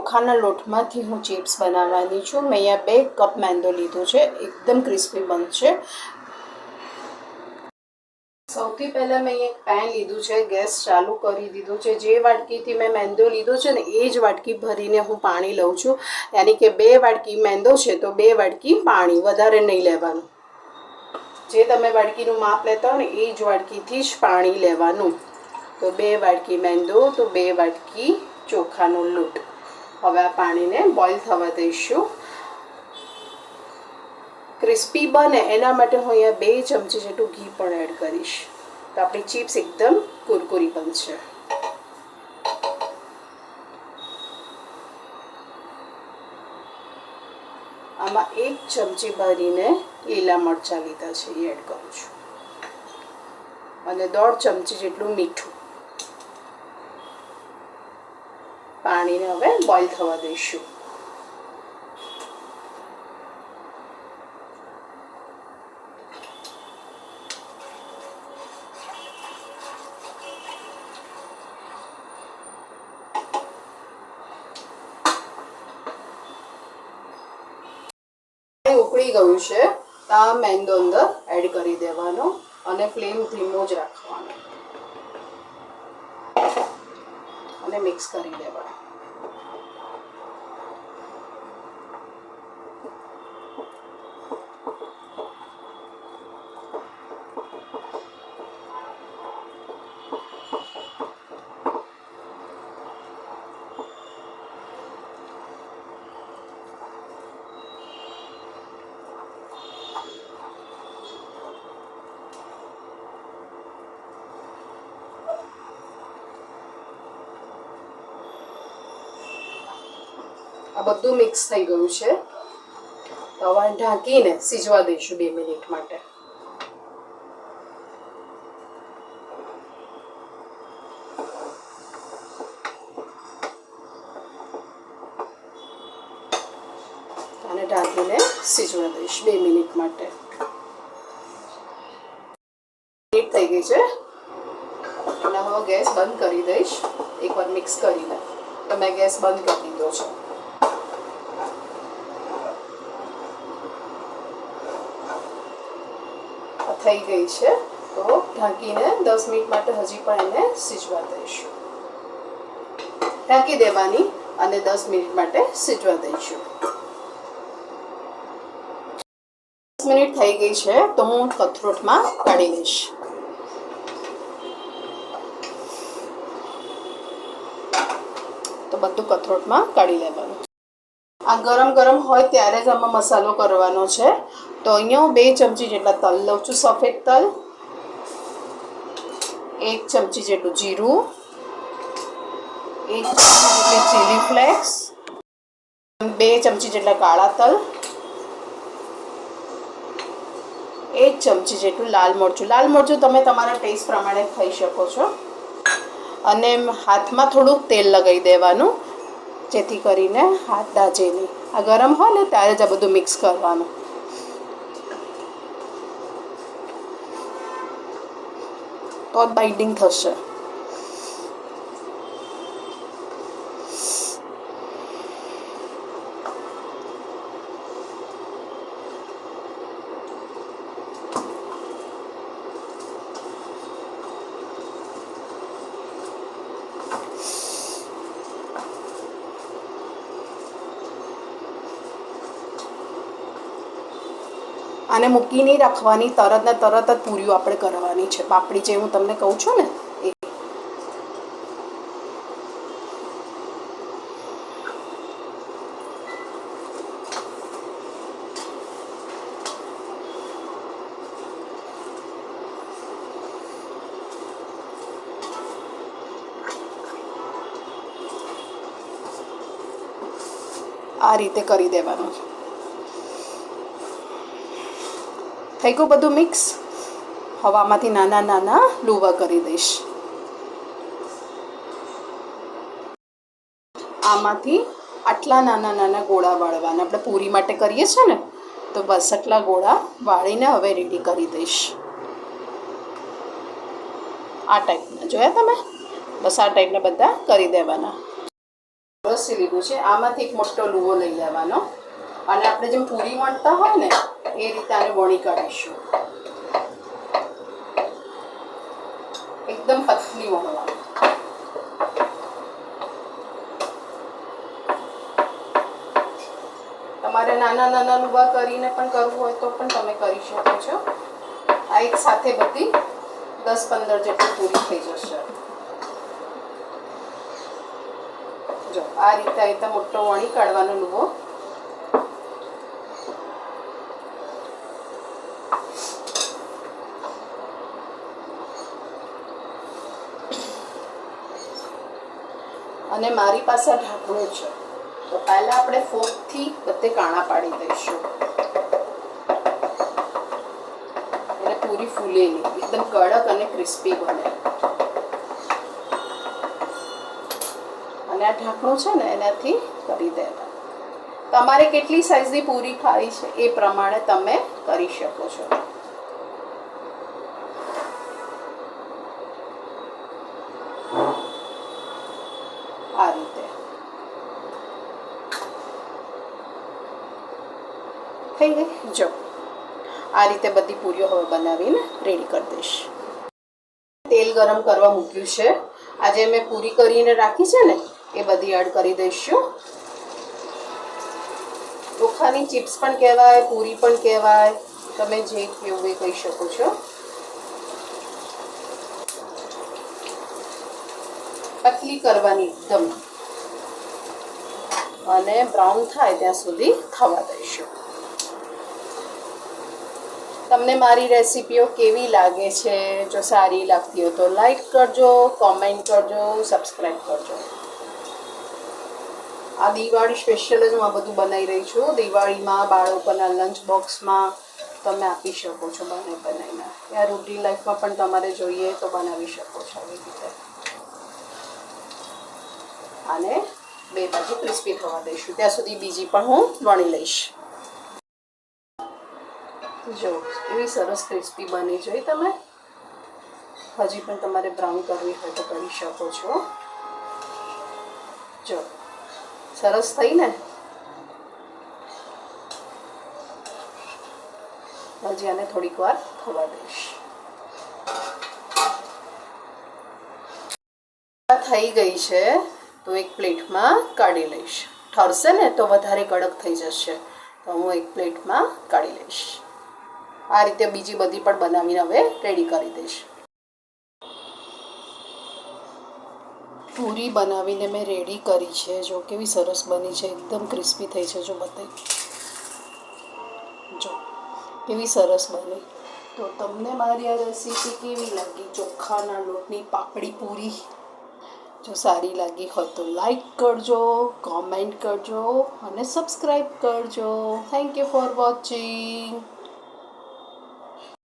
ચોખાના લોટમાંથી હું ચિપ્સ બનાવવાની છું. મેં અહીંયા 2 કપ મેંદો લીધો છે. એકદમ ક્રિસ્પી બનશે. સૌથી પહેલાં મેં એક પેન લીધું છે, ગેસ ચાલુ કરી દીધું છે. જે વાટકીથી મેં મેંદો લીધો છે ને એ જ વાટકી ભરીને હું પાણી લઉં છું. યાની કે 2 વાટકી મેંદો છે તો 2 વાટકી પાણી, વધારે નહીં લેવાનું. જે તમે વાટકીનું માપ લેતા હો ને એ જ વાટકીથી જ પાણી લેવાનું. તો 2 વાટકી મેંદો તો 2 વાટકી ચોખાનો લોટ. હવે આ પાણીને બોઇલ થવા દઈશું. ક્રિસ્પી બને એના માટે હું અહીંયા 2 ચમચી જેટલું ઘી પણ એડ કરીશ. તો આપણી ચિપ્સ એકદમ કુરકુરી બનશે. આમાં 1 ચમચી ભરીને લીલા મરચાં લીધા છે એ એડ કરું છું. અને 1.5 ચમચી જેટલું મીઠું. પાણીને હવે બોઇલ થવા દઈશું. ઉકળી ગયું છે તો આ મેંદો અંદર એડ કરી દેવાનો અને ફ્લેમ ધીમો જ રાખવાનો અને મિક્સ કરી દેવાનો. આ બધું મિક્સ થઈ ગયું છે. તો હવે ઢાંકીને સીજવા દઈશું 2 મિનિટ માટે. અને ઢાંકીને સીજવા દઈશ 2 મિનિટ માટે. મિનિટ થઈ ગઈ છે અને હવે ગેસ બંધ કરી દઈશ. એકવાર મિક્સ કરીને તો મેં ગેસ બંધ કરી દીધો છે. થઈ ગઈ છે તો ઢાંકીને 10 મિનિટ માટે હજી પણ એને સીજવા દઈશું. ઢાંકી દેવાની અને 10 મિનિટ માટે સીજવા દઈશું. 10 મિનિટ થઈ ગઈ છે તો હું કથરોટમાં કાઢી લઈશ. તો બધું કથરોટમાં કાઢી લેવાનું. આ ગરમ ગરમ હોય ત્યારે જ આમાં મસાલો કરવાનો છે. તો અહીંયા હું 2 ચમચી જેટલા તલ લઉં છું, સફેદ તલ. 1 ચમચી જેટલું જીરું, 1 ચમચી જેટલી ચીલી ફ્લેક્સ, 2 ચમચી જેટલા કાળા તલ, 1 ચમચી જેટલું લાલ મરચું. લાલ મરચું તમે તમારા ટેસ્ટ પ્રમાણે ખાઈ શકો છો. અને હાથમાં થોડુંક તેલ લગાવી દેવાનું જેથી કરીને હાથ દાજે નહીં. આ ગરમ હોય ને ત્યારે જ આ બધું મિક્સ કરવાનું. તો જ બાઇન્ડિંગ થશે. આને મૂકી નહીં રાખવાની, તરત ને તરત જ પૂરીઓ આપણે કરવાની છે. પાપડી જે હું તમને કહું છું ને એ. આ રીતે કરી દેવાનું. થઈ ગયું બધું મિક્સ. હવામાંથી નાના નાના લુવા કરી દઈશ. આમાંથી આટલા નાના નાના ગોળા વાળવાના. આપણે પૂરી માટે કરીએ છીએ ને તો બસ આટલા ગોળા વાળીને હવે રેડી કરી દઈશ. આ ટાઈપના જોયા તમે? બસ આ ટાઈપના બધા કરી દેવાના. રસી લીધું છે. આમાંથી એક મોટો લુવો લઈ લેવાનો અને આપણે જેમ પૂરી વણતા હોય ને એ રીતે આને વણી કાઢીશું. એકદમ પતલી વણવાની. તમારે નાના નાના લુવા કરીને પણ કરવું હોય તો પણ તમે કરી શકો છો. આ એક સાથે બધી 10-15 જેટલી પૂરી થઈ જશે. જો આ રીતે મોટો વણી કાઢવાનો લુવો. અને મારી પાસે ઢાંકણું છે તો પહેલા આપણે ફોર્કથી બધે કાણા પાડી દઈશું એટલે પૂરી ફૂલે નહીં, એકદમ કડક અને ક્રિસ્પી બને. અને આ ઢાંકણું છે ને એનાથી કરી દેવા. તમારે કેટલી સાઈઝની પૂરી ખાવી છે એ પ્રમાણે તમે કરી શકો છો. આ રીતે થઈ ગઈ. જો આ રીતે બધી પૂરીઓ હવે બનાવીને રેડી કરી દઈશ. તેલ ગરમ કરવા મૂક્યું છે. આજે મેં પૂરી કરીને રાખી છે ને એ બધી એડ કરી દઈશું. ચોખાની ચિપ્સ પણ કહેવાય, પૂરી પણ કહેવાય, તમે જે કેવું એ કહી શકો છો. પતલી કરવાની એકદમ અને બ્રાઉન થાય ત્યાં સુધી થવા દઈશું. તમને મારી રેસીપીઓ કેવી લાગે છે? જો સારી લાગતી હોય તો લાઈક કરજો, કોમેન્ટ કરજો, સબસ્ક્રાઈબ કરજો. આ દિવાળી સ્પેશિયલ જ હું આ બધું બનાવી રહી છું. દિવાળીમાં બાળકોના લંચ બોક્સમાં તમે આપી શકો છો બનાવીને. યા રૂટીન લાઈફમાં પણ તમારે જોઈએ તો બનાવી શકો છો આવી રીતે. આને બે બાજુ ક્રિસ્પી થવા દઈશું. ત્યાં સુધી બીજી પણ હું વણી લઈશ. જો એવી સરસ ક્રિસ્પી બની જોઈ તમે. હજી પણ તમારે બ્રાઉન કરવી હોય તો કરી શકો છો. જો સરસ થઈ ને. હજી આને થોડીક વાર થવા દઈશ. થઈ ગઈ છે તો એક પ્લેટમાં કાઢી લઈશ. ઠરશે ને તો વધારે કડક થઈ જશે તો હું એક પ્લેટમાં કાઢી લઈશ. આ રીતે બીજી બધી પણ બનાવીને હવે રેડી કરી દઈશ. પૂરી બનાવીને મેં રેડી કરી છે. જો કેવી સરસ બની છે, એકદમ ક્રિસ્પી થઈ છે. જો બતાવી, જો કેવી સરસ બની. તો તમને મારી આ રેસીપી કેવી લાગી? ચોખાના લોટની પાપડી પૂરી જો સારી લાગી હોય તો લાઈક કરજો, કોમેન્ટ કરજો અને સબસ્ક્રાઈબ કરજો. Thank you for watching.